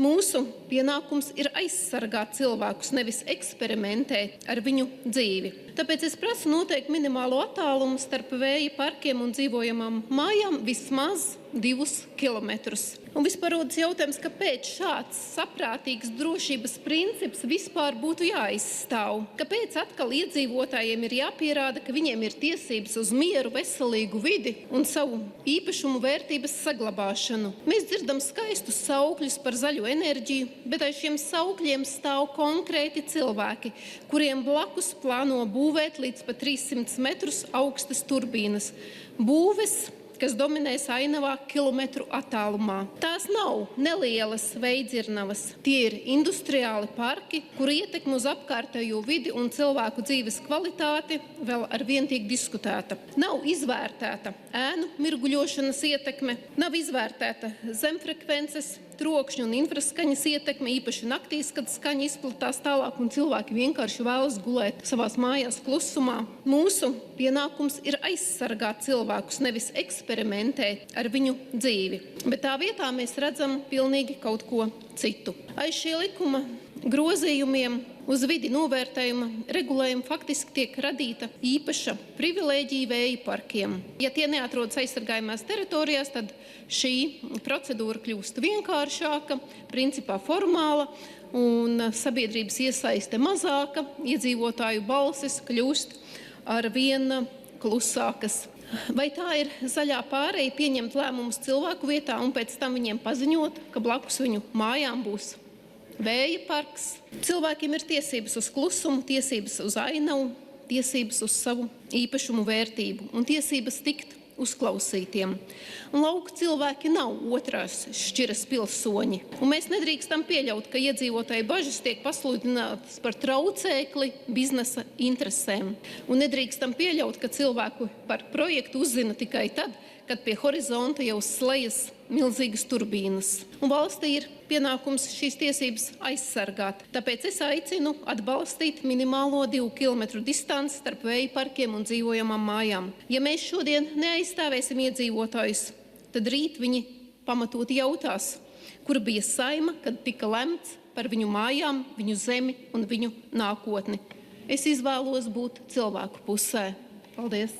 Mūsu pienākums ir aizsargāt cilvēkus, nevis eksperimentēt ar viņu dzīvi. Tāpēc es prasu noteikt minimālo attālumu starp vēja parkiem un dzīvojamām mājām vismaz 2 kilometrus. Un vispār rodas jautājums, kāpēc šāds saprātīgs drošības princips vispār būtu jāizstāv? Kāpēc atkal iedzīvotājiem ir jāpierāda, ka viņiem ir tiesības uz mieru, veselīgu vidi un savu īpašumu vērtības saglabāšanu? Mēs dzirdam skaistus saukļus par zaļo enerģiju, bet aiz šiem saukļiem stāv konkrēti cilvēki, kuriem blakus plāno būvēt līdz pat 300 metrus augstas turbīnas. Būves, kas dominēs ainavā kilometru attālumā. Tās nav nelielas veidzirnavas. Tie ir industriāli parki, kur ietekme uz apkārtējo vidi un cilvēku dzīves kvalitāti vēl arvien tiek diskutēta. Nav izvērtēta ēnu mirguļošanas ietekme, nav izvērtēta zemfrekvences, trokšņu un infraskaņas ietekme, īpaši naktīs, kad skaņa izplatās tālāk un cilvēki vienkārši vēlas gulēt savās mājās klusumā. Mūsu pienākums ir aizsargāt cilvēkus, nevis eksperimentēt ar viņu dzīvi. Bet tā vietā mēs redzam pilnīgi kaut ko citu. Aiz šie likuma grozījumiem uz vidi novērtējuma regulējuma faktiski tiek radīta īpaša privilēģija vēja parkiem. Ja tie neatrodas aizsargājumās teritorijās, tad šī procedūra kļūst vienkāršāka, principā formāla, un sabiedrības iesaiste mazāka, iedzīvotāju balsis kļūst arvien klusākas. Vai tā ir zaļā pāreja pieņemt lēmumus cilvēku vietā un pēc tam viņiem paziņot, ka blakus viņu mājām būs vēja parks? Cilvēkiem ir tiesības uz klusumu, tiesības uz ainavu, tiesības uz savu īpašumu vērtību un tiesības tikt uzklausītiem. Un lauku cilvēki nav otrās šķiras pilsoņi. Un mēs nedrīkstam pieļaut, ka iedzīvotāju bažas tiek pasludinātas par traucēkli biznesa interesēm. Un nedrīkstam pieļaut, ka cilvēku par projektu uzzina tikai tad, kad pie horizonta jau slejas milzīgas turbīnas. Un valstī ir pienākums šīs tiesības aizsargāt. Tāpēc es aicinu atbalstīt minimālo 2 kilometru distanci starp vēja parkiem un dzīvojamām mājām. Ja mēs šodien neaizstāvēsim iedzīvotājus, tad rīt viņi pamatoti jautās, kur bija saima, kad tika lemts par viņu mājām, viņu zemi un viņu nākotni. Es izvēlos būt cilvēku pusē. Paldies!